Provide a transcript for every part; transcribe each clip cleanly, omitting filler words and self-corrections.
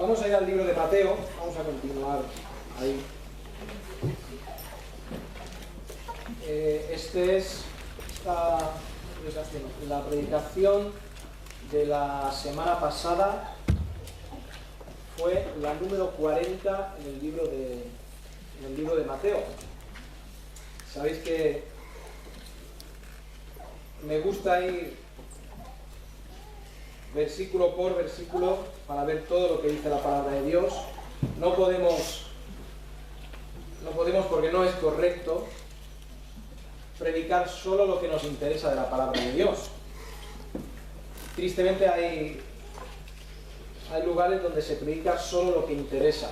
Vamos a ir al libro de Mateo, vamos a continuar ahí. La predicación de la semana pasada fue la número 40 en el libro de Mateo. Sabéis que me gusta ir versículo por versículo para ver todo lo que dice la palabra de Dios. No podemos porque no es correcto predicar solo lo que nos interesa de la palabra de Dios. Tristemente hay lugares donde se predica solo lo que interesa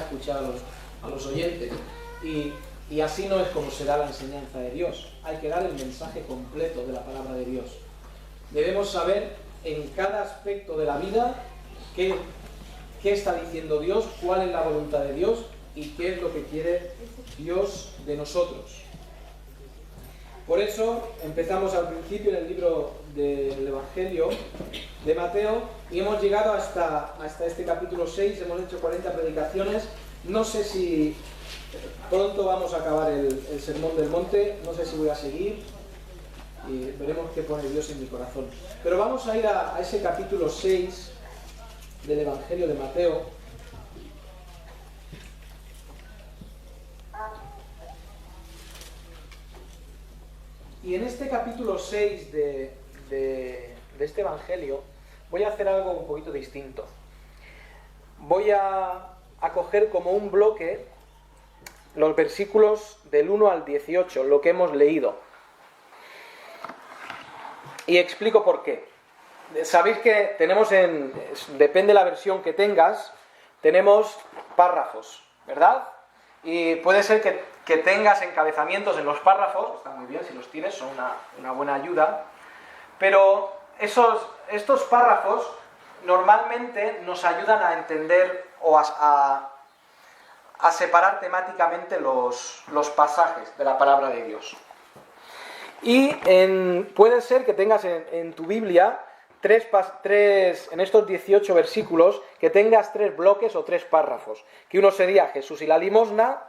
escuchar a los oyentes, y así no es como se da la enseñanza de Dios. Hay que dar el mensaje completo de la palabra de Dios. Debemos saber en cada aspecto de la vida qué está diciendo Dios, cuál es la voluntad de Dios y qué es lo que quiere Dios de nosotros. Por eso empezamos al principio en el libro del Evangelio de Mateo y hemos llegado hasta este capítulo 6, hemos hecho 40 predicaciones. No sé si pronto vamos a acabar el Sermón del Monte, no sé si voy a seguir y veremos qué pone Dios en mi corazón. Pero vamos a ir a ese capítulo 6 del Evangelio de Mateo. Y en este capítulo 6 de este Evangelio voy a hacer algo un poquito distinto. Voy a coger como un bloque los versículos del 1 al 18, lo que hemos leído. Y explico por qué. Sabéis que tenemos depende de la versión que tengas, tenemos párrafos, ¿verdad? Y puede ser que tengas encabezamientos en los párrafos, está muy bien si los tienes, son una buena ayuda, pero estos párrafos normalmente nos ayudan a entender o a separar temáticamente los pasajes de la palabra de Dios. Y puede ser que tengas en tu Biblia en estos 18 versículos, que tengas 3 bloques o 3 párrafos, que uno sería Jesús y la limosna,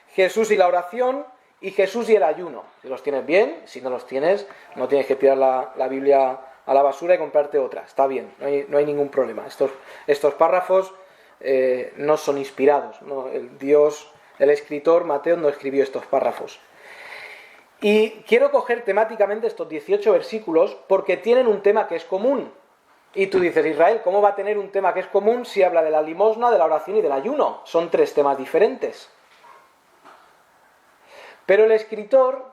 Jesús y la oración y Jesús y el ayuno. Si los tienes bien, si no los tienes, no tienes que tirar la Biblia a la basura y comprarte otra, está bien, no hay ningún problema. Estos párrafos no son inspirados, ¿no? El escritor Mateo no escribió estos párrafos. Y quiero coger temáticamente estos 18 versículos porque tienen un tema que es común. Y tú dices, Israel, ¿cómo va a tener un tema que es común si habla de la limosna, de la oración y del ayuno? Son 3 temas diferentes. Pero el escritor,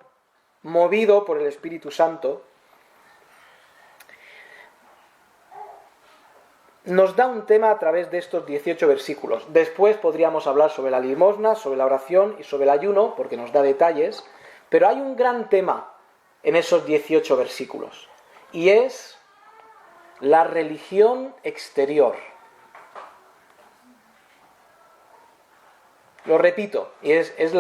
movido por el Espíritu Santo, nos da un tema a través de estos 18 versículos. Después podríamos hablar sobre la limosna, sobre la oración y sobre el ayuno, porque nos da detalles. Pero hay un gran tema en esos 18 versículos, y es la religión exterior. Lo repito, y es el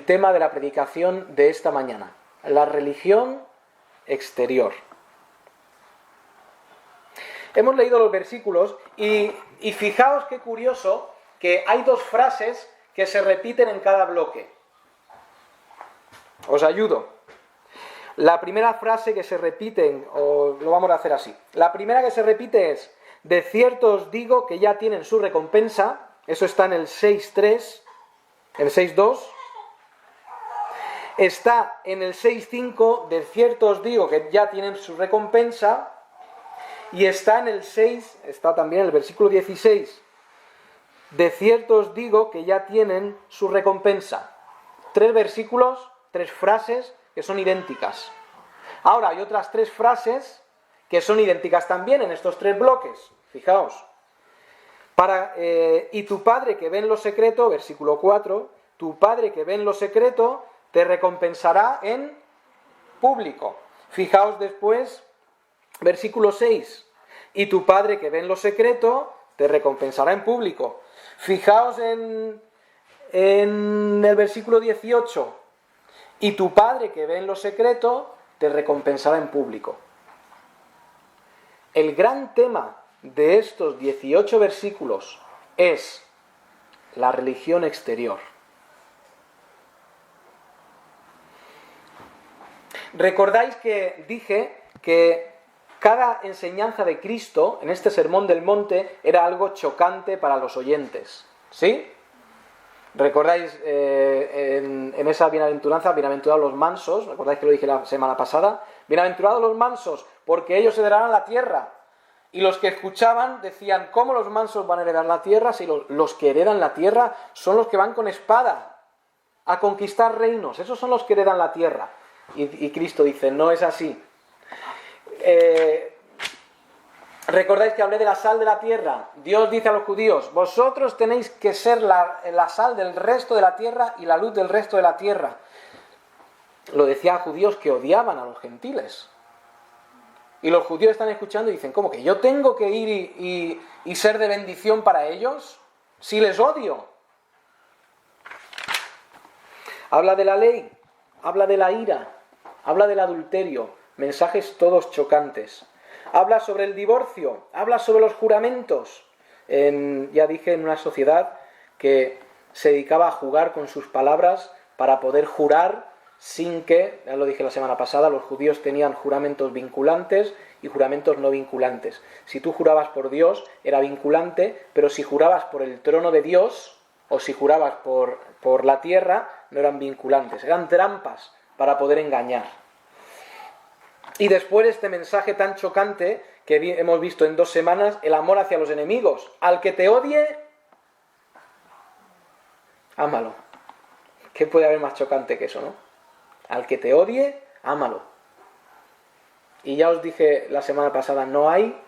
tema de la predicación de esta mañana, la religión exterior. Hemos leído los versículos y fijaos qué curioso que hay 2 frases que se repiten en cada bloque. Os ayudo. La primera frase que se repite, o lo vamos a hacer así. La primera que se repite es: de cierto os digo que ya tienen su recompensa. Eso está en el 6.3, en el 6.2. Está en el 6.5, de cierto os digo que ya tienen su recompensa. Y está en el 6, está también en el versículo 16. De cierto os digo que ya tienen su recompensa. 3 versículos, 3 frases que son idénticas. Ahora hay otras 3 frases que son idénticas también en estos 3 bloques. Fijaos. Y tu Padre que ve en lo secreto, versículo 4, tu Padre que ve en lo secreto te recompensará en público. Fijaos después, versículo 6, y tu Padre que ve en lo secreto te recompensará en público. Fijaos en el versículo 18, y tu Padre que ve en lo secreto te recompensará en público. El gran tema de estos 18 versículos es la religión exterior. ¿Recordáis que dije que cada enseñanza de Cristo en este Sermón del Monte era algo chocante para los oyentes? ¿Sí? ¿Recordáis en esa bienaventuranza, bienaventurados los mansos? ¿Recordáis que lo dije la semana pasada? Bienaventurados los mansos, porque ellos heredarán la tierra. Y los que escuchaban decían, ¿cómo los mansos van a heredar la tierra si los que heredan la tierra son los que van con espada a conquistar reinos? Esos son los que heredan la tierra. Y Cristo dice, no es así. ¿Recordáis que hablé de la sal de la tierra? Dios dice a los judíos, vosotros tenéis que ser la sal del resto de la tierra y la luz del resto de la tierra. Lo decía a judíos que odiaban a los gentiles. Y los judíos están escuchando y dicen, ¿cómo que yo tengo que ir y ser de bendición para ellos? Si les odio. Habla de la ley, habla de la ira, habla del adulterio, mensajes todos chocantes. Habla sobre el divorcio, habla sobre los juramentos. Ya dije, en una sociedad que se dedicaba a jugar con sus palabras para poder jurar sin que, ya lo dije la semana pasada, los judíos tenían juramentos vinculantes y juramentos no vinculantes. Si tú jurabas por Dios, era vinculante, pero si jurabas por el trono de Dios, o si jurabas por la tierra, no eran vinculantes, eran trampas para poder engañar. Y después de este mensaje tan chocante que hemos visto en 2 semanas, el amor hacia los enemigos. Al que te odie, ámalo. ¿Qué puede haber más chocante que eso, no? Al que te odie, ámalo. Y ya os dije la semana pasada, no hay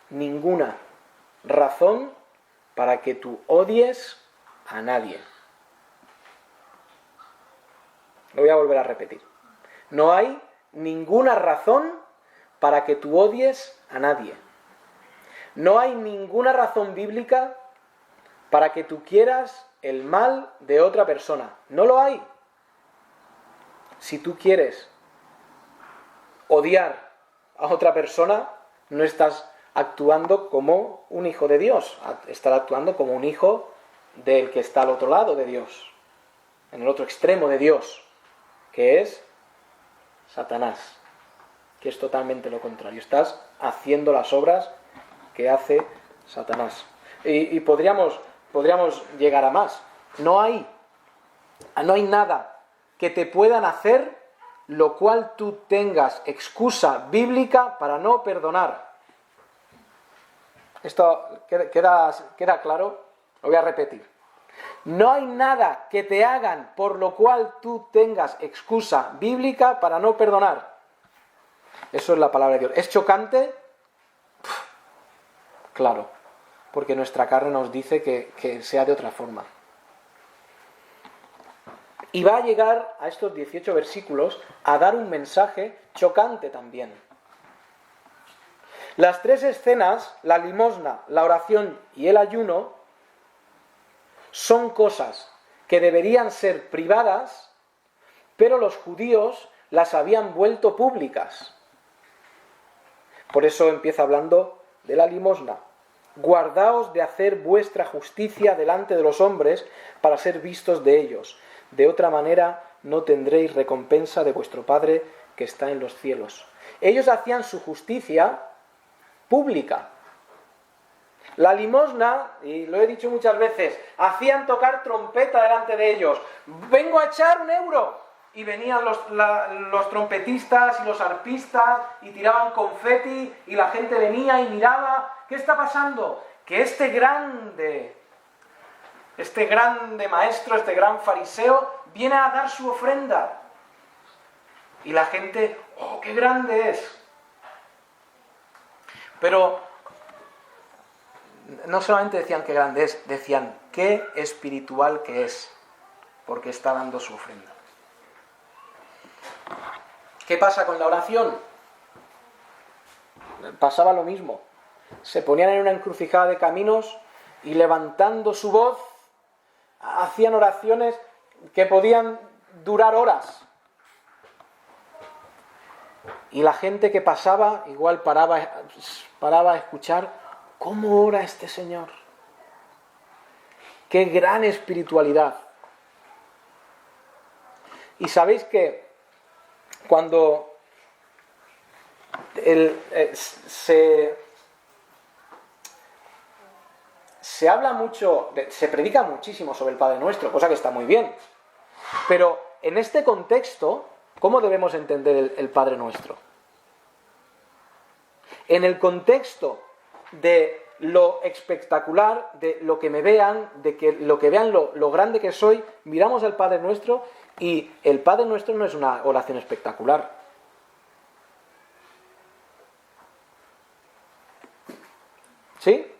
ninguna razón para que tú odies a nadie. Lo voy a volver a repetir. No hay ninguna razón para que tú odies a nadie. No hay ninguna razón bíblica para que tú quieras el mal de otra persona. No lo hay. Si tú quieres odiar a otra persona, no estás actuando como un hijo de Dios, estás actuando como un hijo del que está al otro lado de Dios, en el otro extremo de Dios, que es Satanás, que es totalmente lo contrario. Estás haciendo las obras que hace Satanás. Y podríamos llegar a más. No hay nada que te puedan hacer lo cual tú tengas excusa bíblica para no perdonar. ¿Esto queda claro? Lo voy a repetir. No hay nada que te hagan por lo cual tú tengas excusa bíblica para no perdonar. Eso es la palabra de Dios. ¿Es chocante? Claro, porque nuestra carne nos dice que sea de otra forma. Y va a llegar a estos 18 versículos a dar un mensaje chocante también. Las 3 escenas, la limosna, la oración y el ayuno, son cosas que deberían ser privadas, pero los judíos las habían vuelto públicas. Por eso empieza hablando de la limosna. Guardaos de hacer vuestra justicia delante de los hombres para ser vistos de ellos. De otra manera no tendréis recompensa de vuestro Padre que está en los cielos. Ellos hacían su justicia pública. La limosna, y lo he dicho muchas veces, hacían tocar trompeta delante de ellos. Vengo a echar 1 euro. Y venían los trompetistas y los arpistas y tiraban confeti y la gente venía y miraba. ¿Qué está pasando? Que este grande maestro, este gran fariseo, viene a dar su ofrenda. Y la gente, ¡oh, qué grande es! Pero no solamente decían qué grande es, decían qué espiritual que es, porque está dando su ofrenda. ¿Qué pasa con la oración? Pasaba lo mismo. Se ponían en una encrucijada de caminos y levantando su voz, hacían oraciones que podían durar horas. Y la gente que pasaba, igual paraba paraba a escuchar cómo ora este señor. ¡Qué gran espiritualidad! Y sabéis que cuando se habla mucho, se predica muchísimo sobre el Padre Nuestro, cosa que está muy bien. Pero en este contexto, ¿cómo debemos entender el Padre Nuestro? En el contexto de lo espectacular, de lo que me vean, de que lo que vean lo grande que soy, miramos al Padre Nuestro y el Padre Nuestro no es una oración espectacular. ¿Sí?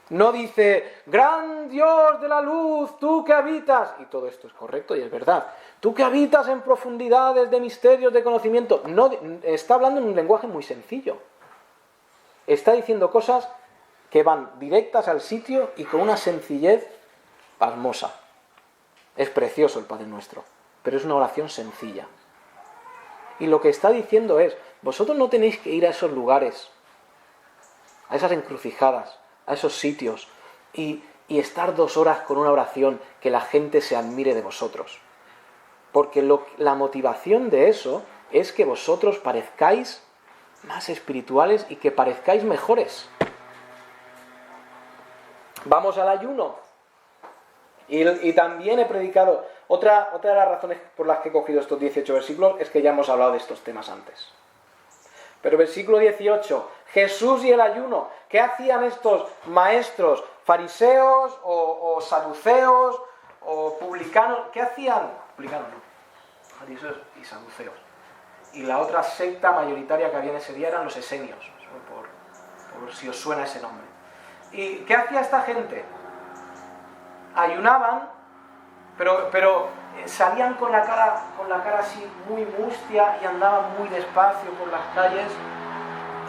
No dice, gran Dios de la luz, tú que habitas, y todo esto es correcto y es verdad, tú que habitas en profundidades de misterios de conocimiento. No, está hablando en un lenguaje muy sencillo. Está diciendo cosas que van directas al sitio y con una sencillez pasmosa. Es precioso el Padre Nuestro, pero es una oración sencilla. Y lo que está diciendo es, vosotros no tenéis que ir a esos lugares, a esas encrucijadas, a esos sitios, y estar 2 horas con una oración que la gente se admire de vosotros. Porque la motivación de eso es que vosotros parezcáis más espirituales y que parezcáis mejores. Vamos al ayuno. Y también he predicado, otra de las razones por las que he cogido estos 18 versículos es que ya hemos hablado de estos temas antes. Pero versículo 18, Jesús y el ayuno. ¿Qué hacían estos maestros, fariseos o saduceos o publicanos? ¿Qué hacían? Publicanos no, fariseos y saduceos. Y la otra secta mayoritaria que había en ese día eran los esenios, por si os suena ese nombre. ¿Y qué hacía esta gente? Ayunaban, pero salían con la cara así muy mustia y andaban muy despacio por las calles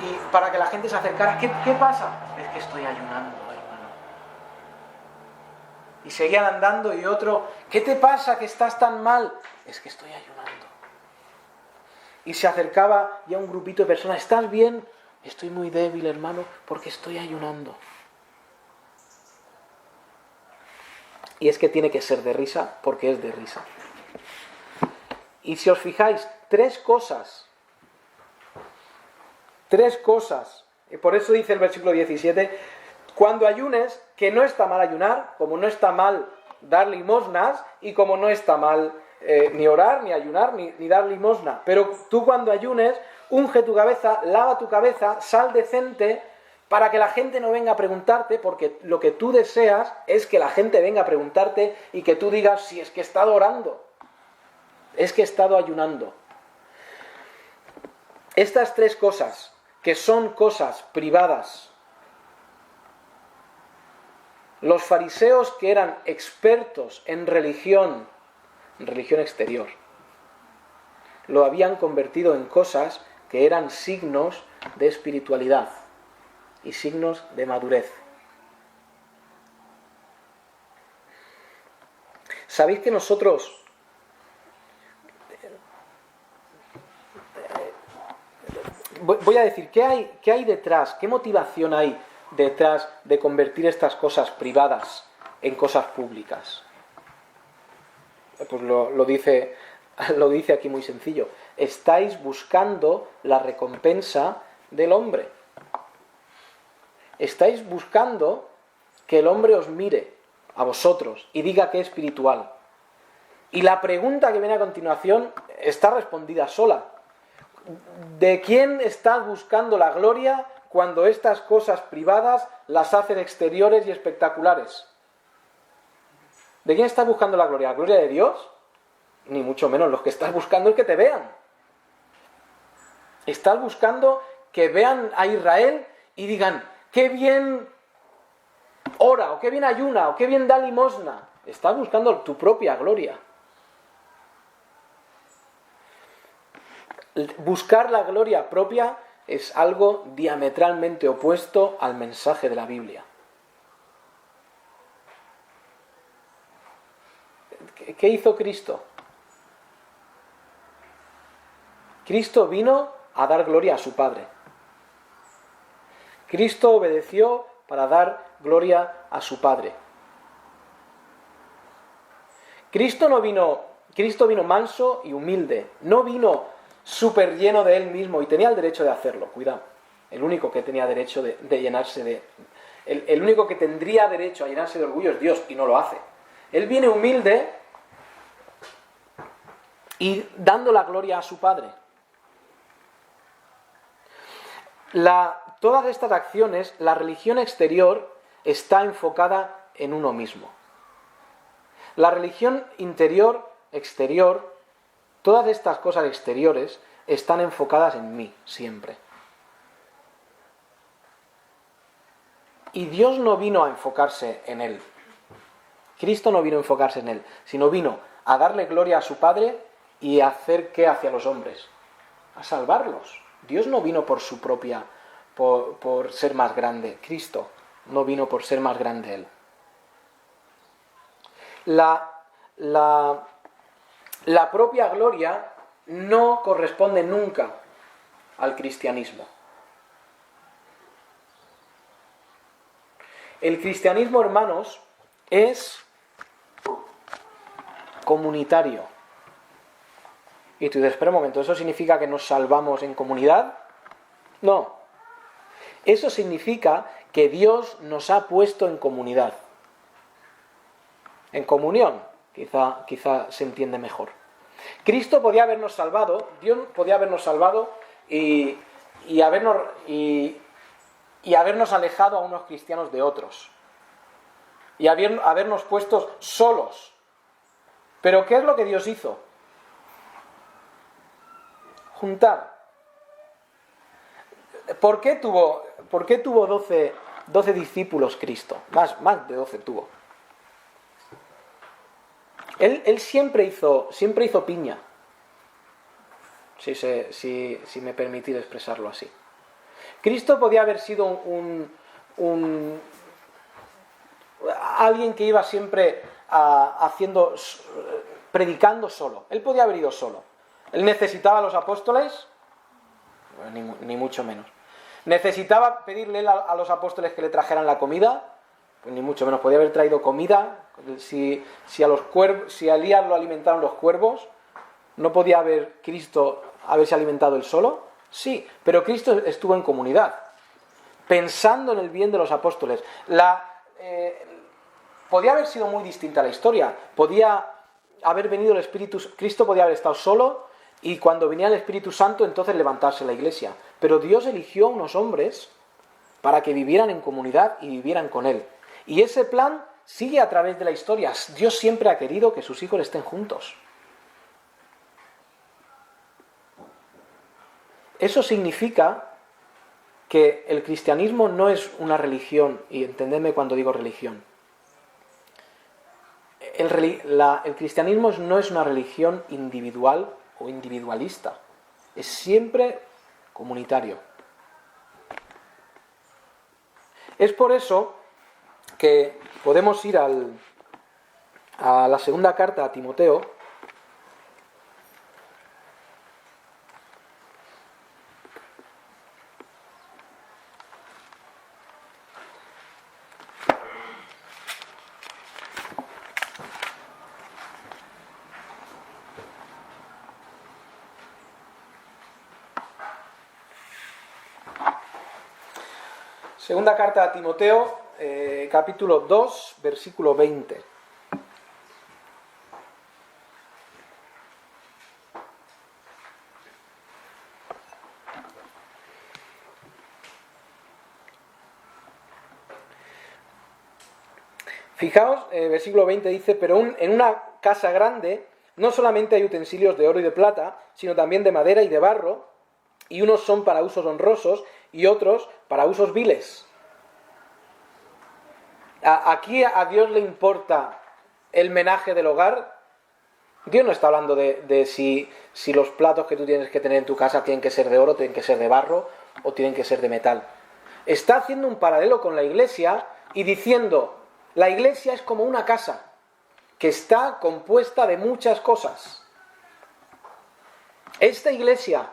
y para que la gente se acercara. ¿Qué pasa? Es que estoy ayunando, hermano. Y seguían andando y otro, ¿qué te pasa que estás tan mal? Es que estoy ayunando. Y se acercaba ya un grupito de personas, ¿estás bien? Estoy muy débil, hermano, porque estoy ayunando. Y es que tiene que ser de risa, porque es de risa. Y si os fijáis, 3 cosas, y por eso dice el versículo 17, cuando ayunes, que no está mal ayunar, como no está mal dar limosnas, y como no está mal ni orar, ni ayunar, ni dar limosna. Pero tú cuando ayunes, unge tu cabeza, lava tu cabeza, sal decente, para que la gente no venga a preguntarte, porque lo que tú deseas es que la gente venga a preguntarte y que tú digas, si es que he estado orando, es que he estado ayunando. Estas 3 cosas, que son cosas privadas, los fariseos que eran expertos en religión exterior, lo habían convertido en cosas que eran signos de espiritualidad y signos de madurez. ¿Sabéis que nosotros voy a decir, ¿qué hay detrás? ¿Qué motivación hay detrás de convertir estas cosas privadas en cosas públicas? Pues lo dice aquí muy sencillo. Estáis buscando la recompensa del hombre. Estáis buscando que el hombre os mire a vosotros y diga que es espiritual. Y la pregunta que viene a continuación está respondida sola. ¿De quién estás buscando la gloria cuando estas cosas privadas las hacen exteriores y espectaculares? ¿De quién estás buscando la gloria? ¿La gloria de Dios? Ni mucho menos. Lo que estás buscando es que te vean. Estás buscando que vean a Israel y digan, qué bien ora, o qué bien ayuna, o qué bien da limosna. Estás buscando tu propia gloria. Buscar la gloria propia es algo diametralmente opuesto al mensaje de la Biblia. ¿Qué hizo Cristo? Cristo vino a dar gloria a su Padre. Cristo obedeció para dar gloria a su Padre. Cristo vino manso y humilde, no vino súper lleno de él mismo, y tenía el derecho de hacerlo, cuidado. El único que tenía derecho de llenarse de... El único que tendría derecho a llenarse de orgullo es Dios, y no lo hace. Él viene humilde y dando la gloria a su Padre. Todas estas acciones, la religión exterior está enfocada en uno mismo. La religión interior, exterior, todas estas cosas exteriores están enfocadas en mí, siempre. Y Dios no vino a enfocarse en él. Cristo no vino a enfocarse en él, sino vino a darle gloria a su Padre y a hacer qué hacia los hombres, a salvarlos. Dios no vino por su propia, por ser más grande. Cristo no vino por ser más grande él. La propia gloria no corresponde nunca al cristianismo. El cristianismo, hermanos, es comunitario. Y tú dices, espera un momento, ¿eso significa que nos salvamos en comunidad? No. Eso significa que Dios nos ha puesto en comunidad. En comunión, quizá se entiende mejor. Cristo podía habernos salvado, Dios podía habernos salvado y habernos alejado a unos cristianos de otros. Y habernos puesto solos. Pero ¿qué es lo que Dios hizo? Juntar. ¿Por qué tuvo 12 discípulos Cristo? Más de 12 tuvo. Él siempre hizo piña. Si me permitís expresarlo así. Cristo podía haber sido alguien que iba siempre predicando solo. Él podía haber ido solo. ¿Él necesitaba a los apóstoles? Ni mucho menos. ¿Necesitaba pedirle a los apóstoles que le trajeran la comida? Pues ni mucho menos. Podía haber traído comida. Si a Elías lo alimentaron los cuervos, ¿no podía Cristo haberse alimentado él solo? Sí, pero Cristo estuvo en comunidad, pensando en el bien de los apóstoles. Podía haber sido muy distinta la historia. Podía haber venido el Espíritu... Cristo podía haber estado solo y cuando venía el Espíritu Santo entonces levantarse la iglesia. Pero Dios eligió a unos hombres para que vivieran en comunidad y vivieran con Él. Y ese plan sigue a través de la historia. Dios siempre ha querido que sus hijos estén juntos. Eso significa que el cristianismo no es una religión, y entendedme cuando digo religión. El cristianismo no es una religión individual o individualista. Es siempre comunitario. Es por eso que podemos ir a la segunda carta a Timoteo. Segunda carta a Timoteo, capítulo 2, versículo 20. Fijaos, versículo 20 dice, pero en una casa grande no solamente hay utensilios de oro y de plata, sino también de madera y de barro, y unos son para usos honrosos y otros para usos viles. Aquí a Dios le importa el menaje del hogar. Dios no está hablando de si los platos que tú tienes que tener en tu casa tienen que ser de oro, tienen que ser de barro o tienen que ser de metal. Está haciendo un paralelo con la iglesia y diciendo, la iglesia es como una casa que está compuesta de muchas cosas. Esta iglesia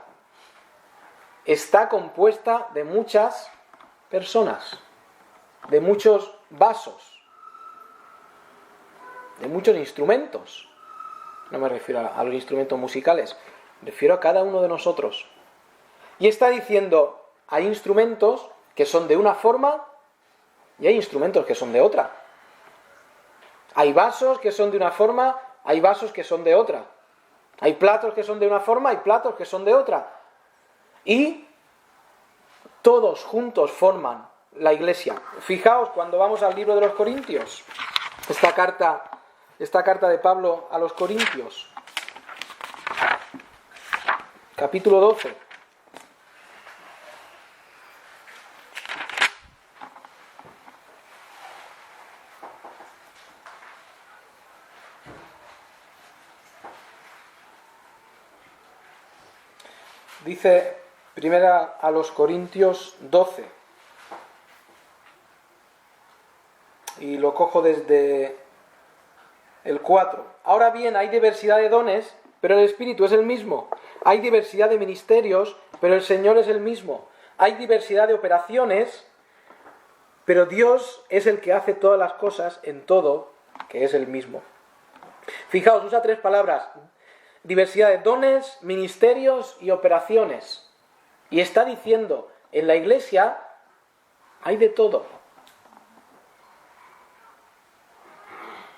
está compuesta de muchas personas, de muchos vasos, de muchos instrumentos. No me refiero a los instrumentos musicales, me refiero a cada uno de nosotros. Y está diciendo, hay instrumentos que son de una forma y hay instrumentos que son de otra. Hay vasos que son de una forma, hay vasos que son de otra. Hay platos que son de una forma, hay platos que son de otra. Y todos juntos forman la iglesia. Fijaos cuando vamos al libro de los Corintios, esta carta de Pablo a los Corintios, capítulo 12. Dice primera a los Corintios 12, y lo cojo desde el 4. Ahora bien, hay diversidad de dones, pero el Espíritu es el mismo. Hay diversidad de ministerios, pero el Señor es el mismo. Hay diversidad de operaciones, pero Dios es el que hace todas las cosas en todo, que es el mismo. Fijaos, usa 3 palabras: diversidad de dones, ministerios y operaciones. Y está diciendo, en la iglesia hay de todo.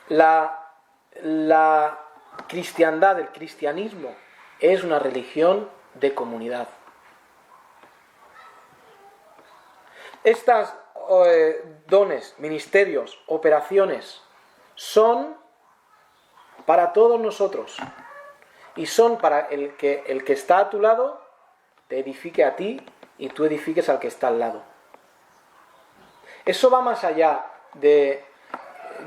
La cristiandad, el cristianismo, es una religión de comunidad. Estas dones, ministerios, operaciones, son para todos nosotros. Y son para el que está a tu lado te edifique a ti y tú edifiques al que está al lado. Eso va más allá de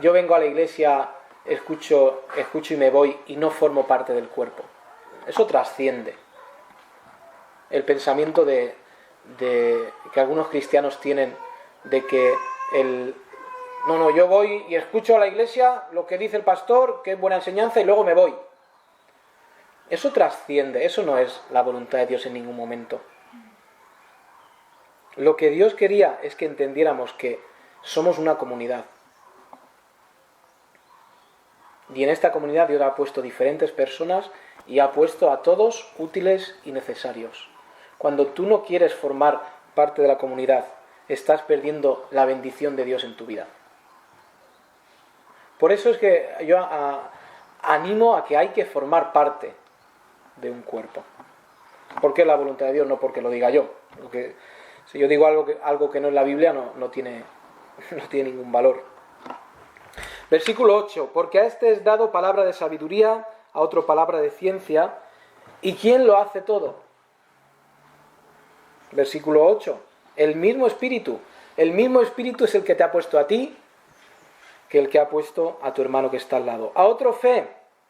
yo vengo a la iglesia, escucho y me voy y no formo parte del cuerpo. Eso trasciende el pensamiento de que algunos cristianos tienen de que yo voy y escucho a la iglesia lo que dice el pastor, que es buena enseñanza, y luego me voy. Eso trasciende, eso no es la voluntad de Dios en ningún momento. Lo que Dios quería es que entendiéramos que somos una comunidad. Y en esta comunidad Dios ha puesto diferentes personas y ha puesto a todos útiles y necesarios. Cuando tú no quieres formar parte de la comunidad, estás perdiendo la bendición de Dios en tu vida. Por eso es que yo animo a que hay que formar parte de un cuerpo. Porque es la voluntad de Dios, no porque lo diga yo. Porque si yo digo algo que no es la Biblia, no tiene ningún valor. Versículo 8. Porque a este es dado palabra de sabiduría, a otro palabra de ciencia. ¿Y quién lo hace todo? Versículo 8. El mismo Espíritu. El mismo Espíritu es el que te ha puesto a ti, que el que ha puesto a tu hermano que está al lado. A otro fe,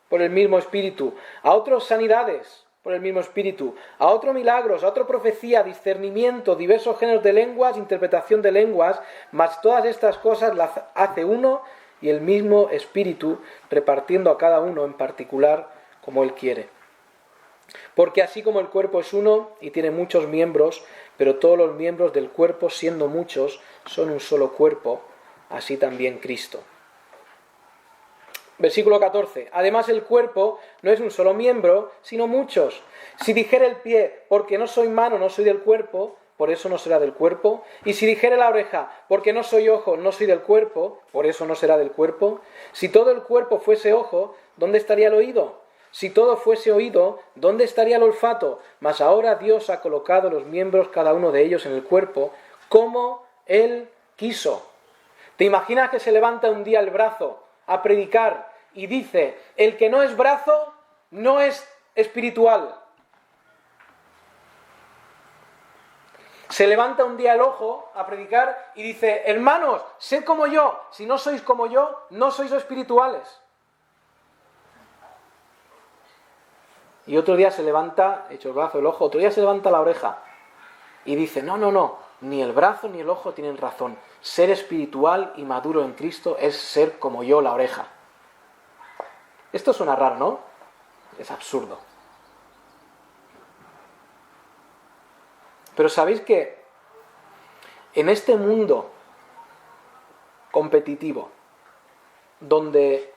por el mismo Espíritu. A otros sanidades, por el mismo Espíritu. A otro milagros, a otro profecía, discernimiento, diversos géneros de lenguas, interpretación de lenguas. Mas todas estas cosas las hace uno y el mismo Espíritu, repartiendo a cada uno en particular como Él quiere. Porque así como el cuerpo es uno y tiene muchos miembros, pero todos los miembros del cuerpo, siendo muchos, son un solo cuerpo, así también Cristo. Versículo 14. Además el cuerpo no es un solo miembro, sino muchos. Si dijera el pie, porque no soy mano, no soy del cuerpo, por eso no será del cuerpo. Y si dijera la oreja, porque no soy ojo, no soy del cuerpo, por eso no será del cuerpo. Si todo el cuerpo fuese ojo, ¿dónde estaría el oído? Si todo fuese oído, ¿dónde estaría el olfato? Mas ahora Dios ha colocado los miembros, cada uno de ellos, en el cuerpo, como Él quiso. ¿Te imaginas que se levanta un día el brazo a predicar y dice, el que no es brazo no es espiritual? Se levanta un día el ojo a predicar y dice, hermanos, sed como yo, si no sois como yo, no sois espirituales. Y otro día se levanta, hecho el brazo, el ojo, otro día se levanta la oreja y dice, no, ni el brazo ni el ojo tienen razón. Ser espiritual y maduro en Cristo es ser como yo, la oreja. Esto suena raro, ¿no? Es absurdo. Pero sabéis que En este mundo competitivo, donde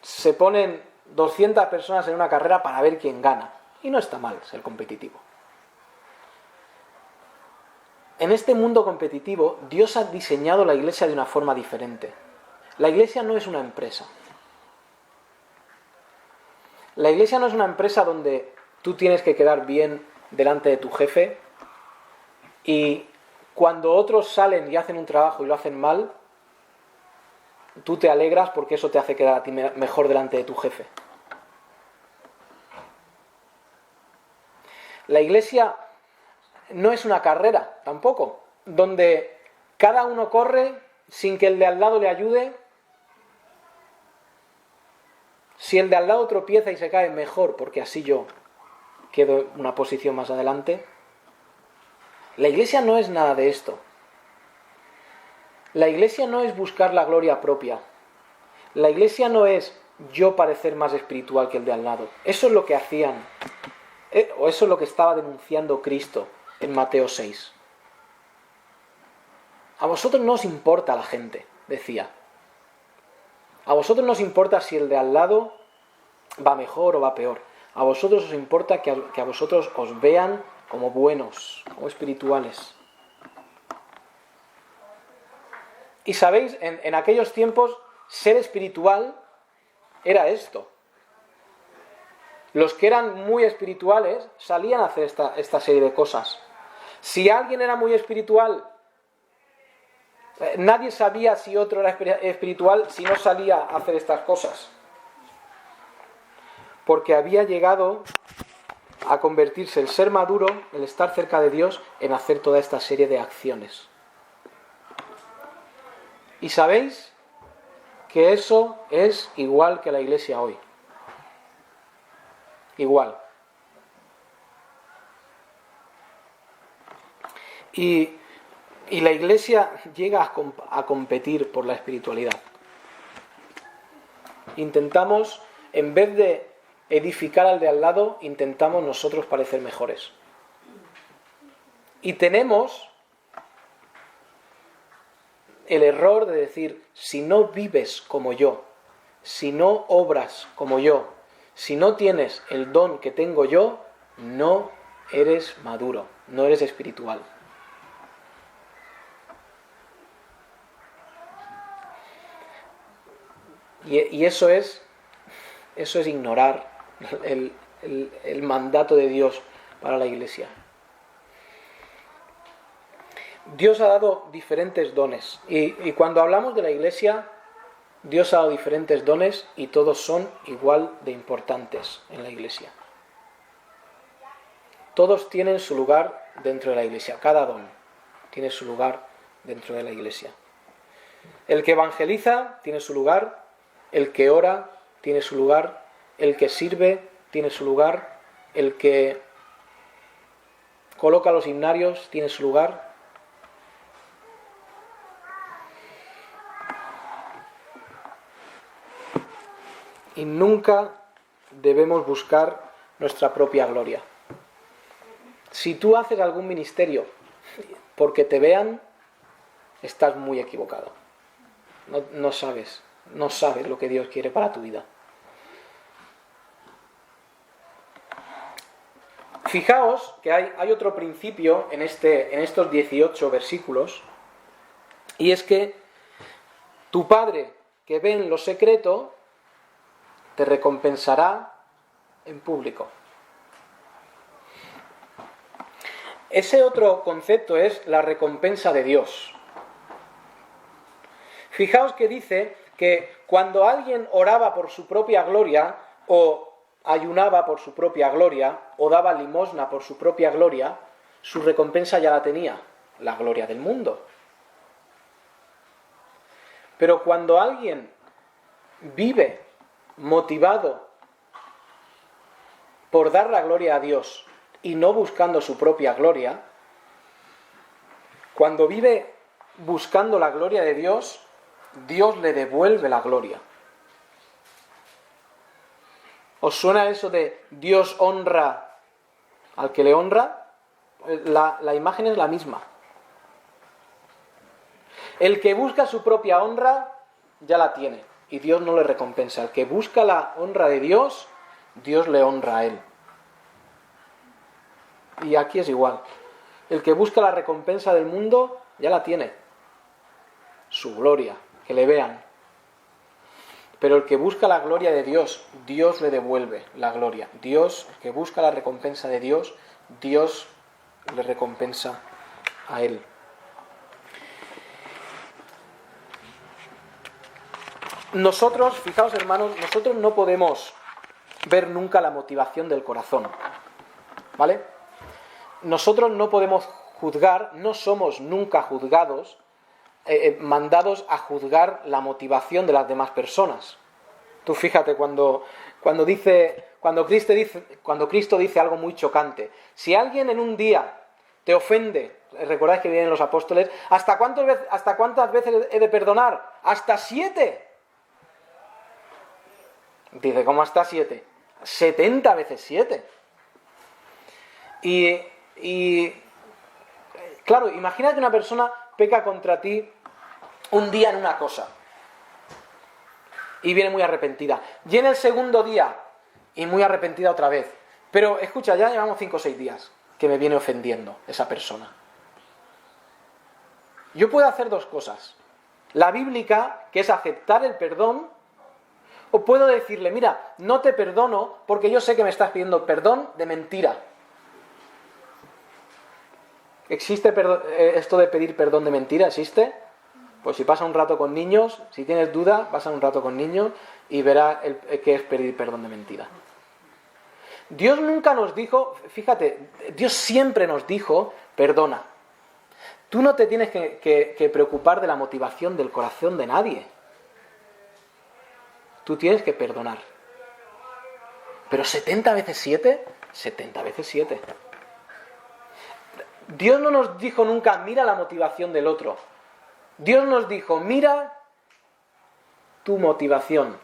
se ponen 200 personas en una carrera para ver quién gana, y no está mal ser competitivo. En este mundo competitivo, Dios ha diseñado la Iglesia de una forma diferente. La Iglesia no es una empresa. La Iglesia no es una empresa donde tú tienes que quedar bien delante de tu jefe y cuando otros salen y hacen un trabajo y lo hacen mal, tú te alegras porque eso te hace quedar a ti mejor delante de tu jefe. La Iglesia no es una carrera tampoco, donde cada uno corre sin que el de al lado le ayude. Si el de al lado tropieza y se cae, mejor, porque así yo quedo en una posición más adelante. La Iglesia no es nada de esto. La Iglesia no es buscar la gloria propia. La Iglesia no es yo parecer más espiritual que el de al lado. Eso es lo que hacían, o eso es lo que estaba denunciando Cristo en Mateo 6. A vosotros no os importa la gente, decía. A vosotros no os importa si el de al lado va mejor o va peor. A vosotros os importa que a vosotros os vean como buenos, como espirituales. Y sabéis, en aquellos tiempos, ser espiritual era esto. Los que eran muy espirituales salían a hacer esta serie de cosas. Si alguien era muy espiritual, nadie sabía si otro era espiritual si no salía a hacer estas cosas. Porque había llegado a convertirse el ser maduro, el estar cerca de Dios, en hacer toda esta serie de acciones. Y sabéis que eso es igual que la Iglesia hoy. Igual. Y la Iglesia llega a competir por la espiritualidad. Intentamos, en vez de edificar al de al lado, intentamos nosotros parecer mejores. Y tenemos el error de decir, si no vives como yo, si no obras como yo, si no tienes el don que tengo yo, no eres maduro, no eres espiritual. Y eso es ignorar el mandato de Dios para la Iglesia. Dios ha dado diferentes dones. Y cuando hablamos de la Iglesia, Dios ha dado diferentes dones y todos son igual de importantes en la Iglesia. Todos tienen su lugar dentro de la Iglesia. Cada don tiene su lugar dentro de la Iglesia. El que evangeliza tiene su lugar. El que ora tiene su lugar. El que sirve tiene su lugar. El que coloca los himnarios tiene su lugar. Y nunca debemos buscar nuestra propia gloria. Si tú haces algún ministerio porque te vean, estás muy equivocado. No sabes lo que Dios quiere para tu vida. Fijaos que hay otro principio en estos 18 versículos, y es que tu Padre que ve en lo secreto te recompensará en público. Ese otro concepto es la recompensa de Dios. Fijaos que dice que cuando alguien oraba por su propia gloria, o ayunaba por su propia gloria, o daba limosna por su propia gloria, su recompensa ya la tenía, la gloria del mundo. Pero cuando alguien vive motivado por dar la gloria a Dios y no buscando su propia gloria, cuando vive buscando la gloria de Dios, Dios le devuelve la gloria. ¿Os suena eso de Dios honra al que le honra? La imagen es la misma. El que busca su propia honra, ya la tiene, y Dios no le recompensa. El que busca la honra de Dios, Dios le honra a él. Y aquí es igual. El que busca la recompensa del mundo, ya la tiene. Su gloria, que le vean. Pero el que busca la gloria de Dios, Dios le devuelve la gloria. Dios, el que busca la recompensa de Dios, Dios le recompensa a él. Nosotros, fijaos hermanos, nosotros no podemos ver nunca la motivación del corazón, ¿vale? Nosotros no podemos juzgar, no somos nunca juzgados, mandados a juzgar la motivación de las demás personas. Tú fíjate cuando Cristo dice algo muy chocante. Si alguien en un día te ofende, recordáis que vienen los apóstoles, ¿hasta cuántas veces he de perdonar? ¡Hasta 7! Dice, ¿cómo hasta 7? 70 veces 7. Y claro, imagina que una persona peca contra ti un día en una cosa y viene muy arrepentida. Y en el segundo día, y muy arrepentida otra vez. Pero escucha, ya llevamos 5 o 6 días que me viene ofendiendo esa persona. Yo puedo hacer 2 cosas. La bíblica, que es aceptar el perdón, o puedo decirle, mira, no te perdono porque yo sé que me estás pidiendo perdón de mentira. ¿Existe esto de pedir perdón de mentira? ¿Existe? Pues si pasa un rato con niños, si tienes duda, pasa un rato con niños y verás qué es pedir perdón de mentira. Dios nunca nos dijo, fíjate, Dios siempre nos dijo, perdona. Tú no te tienes que preocupar de la motivación del corazón de nadie. Tú tienes que perdonar. Pero 70 veces 7, 70 veces 7. Dios no nos dijo nunca, mira la motivación del otro. Dios nos dijo, mira tu motivación.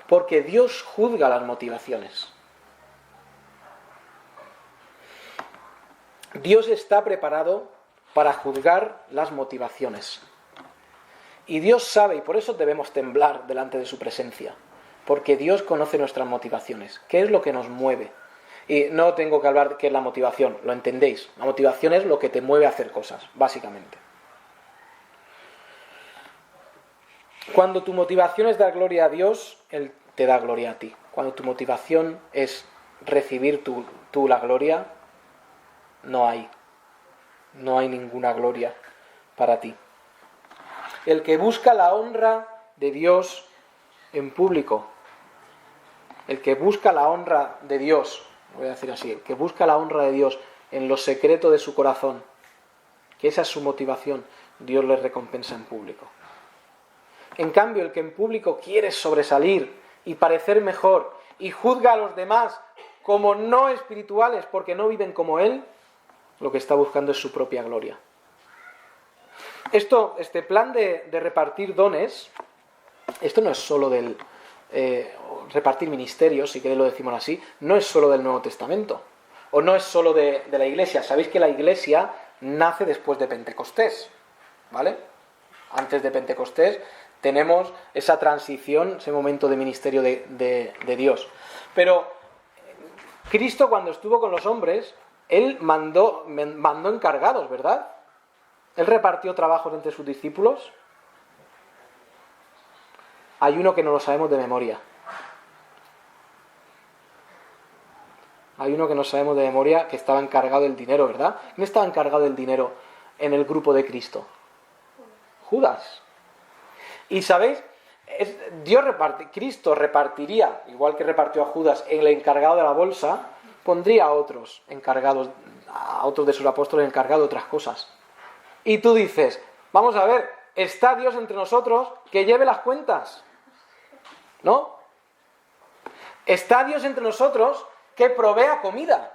Porque Dios juzga las motivaciones. Dios está preparado para juzgar las motivaciones. Y Dios sabe, y por eso debemos temblar delante de su presencia. Porque Dios conoce nuestras motivaciones. ¿Qué es lo que nos mueve? Y no tengo que hablar de qué es la motivación, lo entendéis. La motivación es lo que te mueve a hacer cosas, básicamente. Cuando tu motivación es dar gloria a Dios, Él te da gloria a ti. Cuando tu motivación es recibir tú la gloria, no hay ninguna gloria para ti. El que busca la honra de Dios en público, el que busca la honra de Dios, voy a decir así, el que busca la honra de Dios en lo secreto de su corazón, que esa es su motivación, Dios le recompensa en público. En cambio, el que en público quiere sobresalir y parecer mejor y juzga a los demás como no espirituales porque no viven como él, lo que está buscando es su propia gloria. Este plan de repartir dones, esto no es solo del repartir ministerios, si queréis lo decimos así, no es solo del Nuevo Testamento, o no es solo de la Iglesia. Sabéis que la Iglesia nace después de Pentecostés, ¿vale? Antes de Pentecostés tenemos esa transición, ese momento de ministerio de Dios. Pero Cristo, cuando estuvo con los hombres, Él mandó encargados, ¿verdad? Él repartió trabajos entre sus discípulos. Hay uno que no lo sabemos de memoria. Hay uno que no sabemos de memoria que estaba encargado del dinero, ¿verdad? ¿Quién estaba encargado del dinero en el grupo de Cristo? Judas. Y ¿sabéis? Cristo repartiría, igual que repartió a Judas, el encargado de la bolsa, pondría a otros encargados, a otros de sus apóstoles encargados de otras cosas. Y tú dices, vamos a ver, está Dios entre nosotros, que lleve las cuentas, ¿no? Está Dios entre nosotros, que provea comida.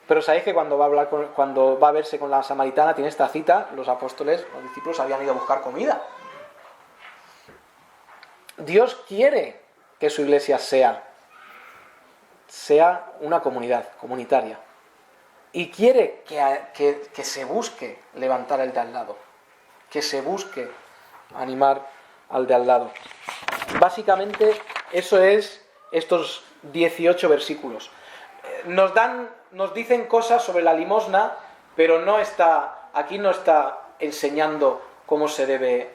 Pero sabéis que cuando va a verse con la samaritana, tiene esta cita, los apóstoles, los discípulos habían ido a buscar comida. Dios quiere que su iglesia sea una comunidad, comunitaria. y quiere que se busque levantar al de al lado, que se busque animar al de al lado. Básicamente eso es estos 18 versículos. Nos dicen cosas sobre la limosna, pero aquí no está enseñando cómo se debe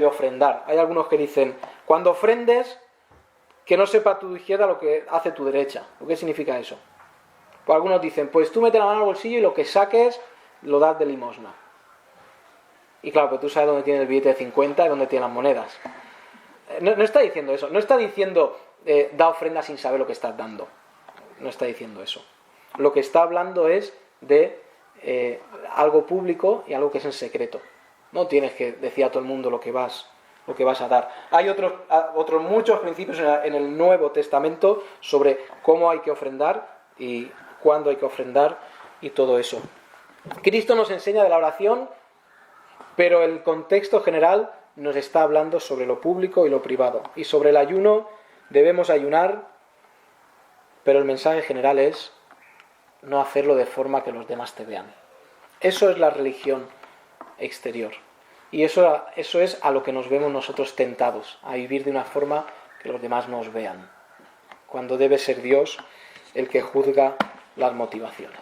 ofrendar. Hay algunos que dicen, cuando ofrendes, que no sepa tu izquierda lo que hace tu derecha. ¿Qué significa eso? Pues algunos dicen, pues tú mete la mano al bolsillo y lo que saques lo das de limosna. Y claro, pues tú sabes dónde tiene el billete de 50 y dónde tiene las monedas. No está diciendo eso. No está diciendo, da ofrenda sin saber lo que estás dando. No está diciendo eso. Lo que está hablando es de algo público y algo que es en secreto. No tienes que decir a todo el mundo lo que vas a dar. Hay otros muchos principios en el Nuevo Testamento sobre cómo hay que ofrendar y cuándo hay que ofrendar y todo eso. Cristo nos enseña de la oración, pero el contexto general nos está hablando sobre lo público y lo privado. Y sobre el ayuno, debemos ayunar, pero el mensaje general es no hacerlo de forma que los demás te vean. Eso es la religión exterior. Y eso es a lo que nos vemos nosotros tentados, a vivir de una forma que los demás nos vean, cuando debe ser Dios el que juzga las motivaciones.